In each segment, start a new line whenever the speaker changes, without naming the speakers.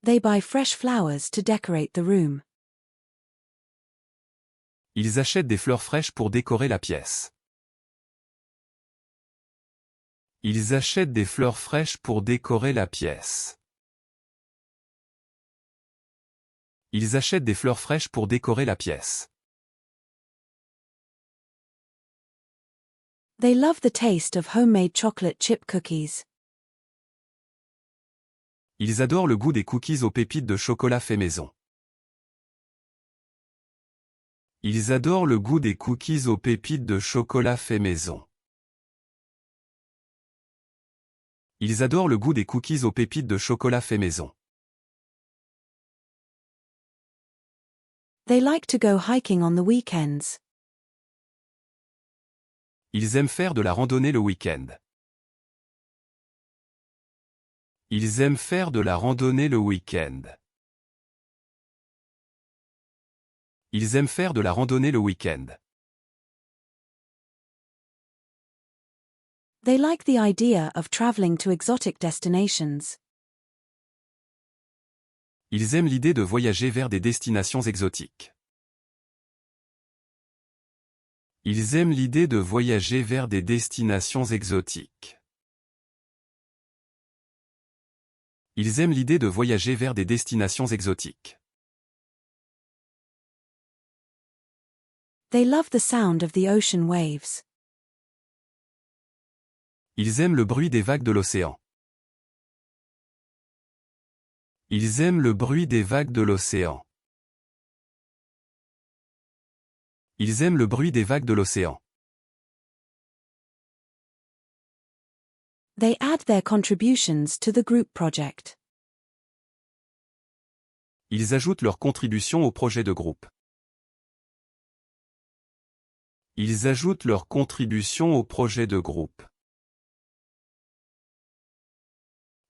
They buy fresh flowers to decorate the room.
Ils achètent des fleurs fraîches pour décorer la pièce. Ils achètent des fleurs fraîches pour décorer la pièce. Ils achètent des fleurs fraîches pour décorer la pièce.
They love the taste of homemade chocolate chip cookies.
Ils adorent le goût des cookies aux pépites de chocolat fait maison. Ils adorent le goût des cookies aux pépites de chocolat fait maison. Ils adorent le goût des cookies aux pépites de chocolat fait maison.
They like to go hiking on the weekends.
Ils aiment faire de la randonnée le week-end. Ils aiment faire de la randonnée le week-end. Ils aiment faire de la randonnée le week-end.
They like the idea of traveling to exotic destinations.
Ils aiment l'idée de voyager vers des destinations exotiques. Ils aiment l'idée de voyager vers des destinations exotiques. Ils aiment l'idée de voyager vers des destinations exotiques.
They love the sound of the ocean waves.
Ils aiment le bruit des vagues de l'océan. Ils aiment le bruit des vagues de l'océan. Ils aiment le bruit des vagues de l'océan.
They add their contributions to the group project.
Ils ajoutent leur contribution au projet de groupe. Ils ajoutent leur contribution au projet de groupe.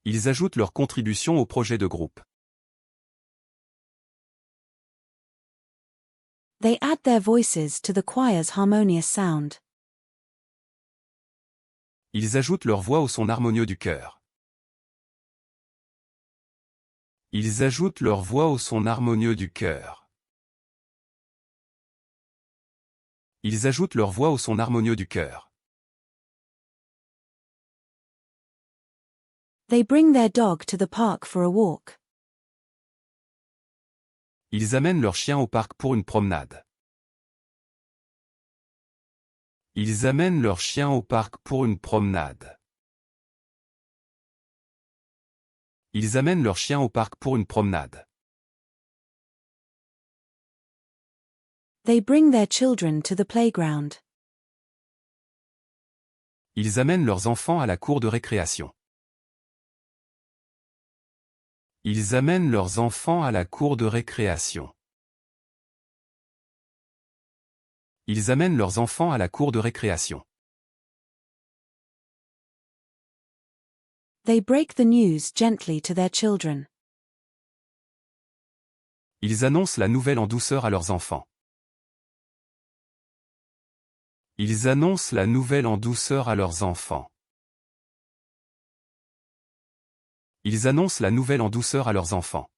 Ils ajoutent leur contribution au projet de groupe.
They add their voices to the choir's harmonious sound.
Ils ajoutent leur voix au son harmonieux du chœur. Ils ajoutent leur voix au son harmonieux du chœur. Ils ajoutent leur voix au son harmonieux du chœur.
They bring their dog to the park for a walk.
Ils amènent leur chien au parc pour une promenade. Ils amènent leur chien au parc pour une promenade. Ils amènent leur chien au parc pour une promenade.
They bring their children to the playground.
Ils amènent leurs enfants à la cour de récréation. Ils amènent leurs enfants à la cour de récréation. Ils amènent leurs enfants à la cour de récréation.
They break the news gently to their children.
Ils annoncent la nouvelle en douceur à leurs enfants. Ils annoncent la nouvelle en douceur à leurs enfants. Ils annoncent la nouvelle en douceur à leurs enfants.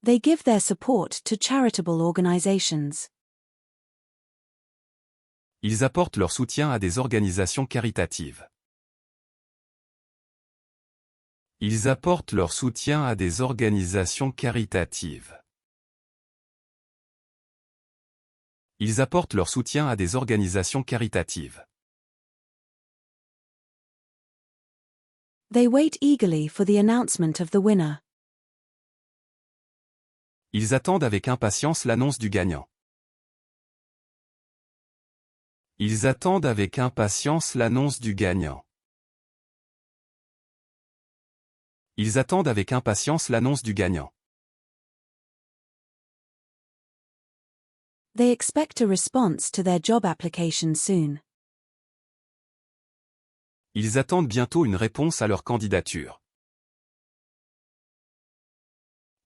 They give their support to charitable organizations.
Ils apportent leur soutien à des organisations caritatives. Ils apportent leur soutien à des organisations caritatives. Ils apportent leur soutien à des organisations caritatives.
They wait eagerly for the announcement of the winner.
Ils attendent avec impatience l'annonce du gagnant. Ils attendent avec impatience l'annonce du gagnant. Ils attendent avec impatience l'annonce du gagnant.
They expect a response to their job application soon.
Ils attendent bientôt une réponse à leur candidature.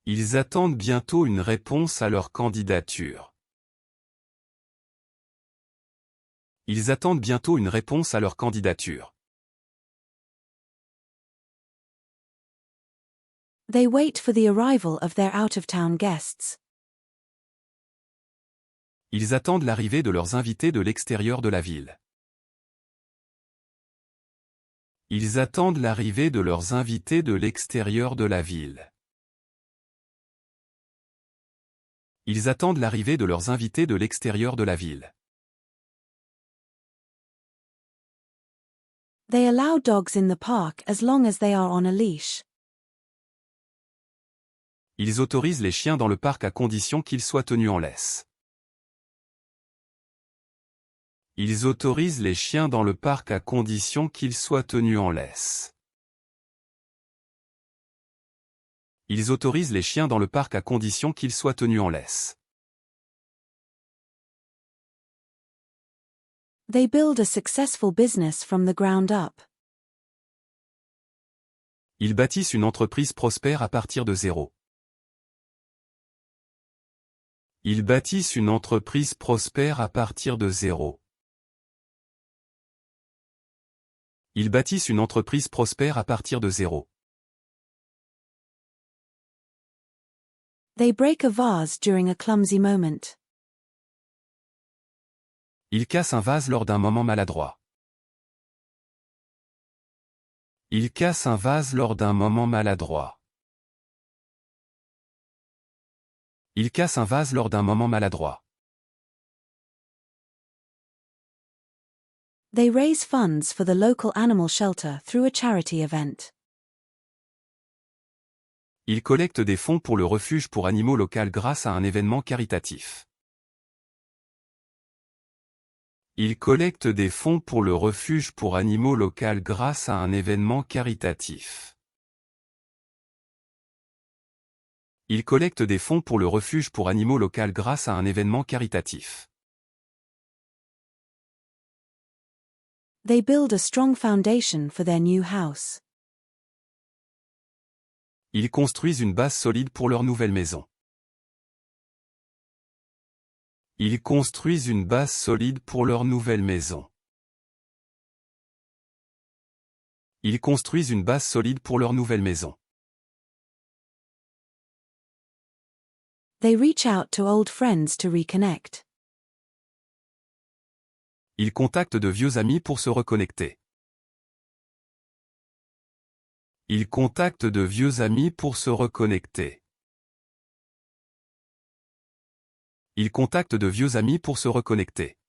Ils attendent bientôt une réponse à leur candidature. Ils attendent bientôt une réponse à leur candidature.
They wait for the arrival of their out-of-town guests.
Ils attendent l'arrivée de leurs invités de l'extérieur de la ville. Ils attendent l'arrivée de leurs invités de l'extérieur de la ville. Ils attendent l'arrivée de leurs invités de l'extérieur de la ville.
They allow dogs in the park as long as they are on a leash.
Ils autorisent les chiens dans le parc à condition qu'ils soient tenus en laisse. Ils autorisent les chiens dans le parc à condition qu'ils soient tenus en laisse. Ils autorisent les chiens dans le parc à condition qu'ils soient tenus en laisse.
They build a successful business from the ground up.
Ils bâtissent une entreprise prospère à partir de zéro. Ils bâtissent une entreprise prospère à partir de zéro. Ils bâtissent une entreprise prospère à partir de zéro.
They break a vase during a clumsy moment.
Ils cassent un vase lors d'un moment maladroit. Ils cassent un vase lors d'un moment maladroit. Ils cassent un vase lors d'un moment maladroit.
They raise funds for the local animal shelter through a charity event.
Ils collectent des fonds pour le refuge pour animaux local grâce à un événement caritatif. Ils collectent des fonds pour le refuge pour animaux local grâce à un événement caritatif. Ils collectent des fonds pour le refuge pour animaux local grâce à un événement caritatif.
They build a strong foundation for their new house.
Ils construisent une base solide pour leur nouvelle maison. Ils construisent une base solide pour leur nouvelle maison. Ils construisent une base solide pour leur nouvelle maison.
They reach out to old friends to reconnect.
Ils contactent de vieux amis pour se reconnecter. Ils contactent de vieux amis pour se reconnecter. Ils contactent de vieux amis pour se reconnecter.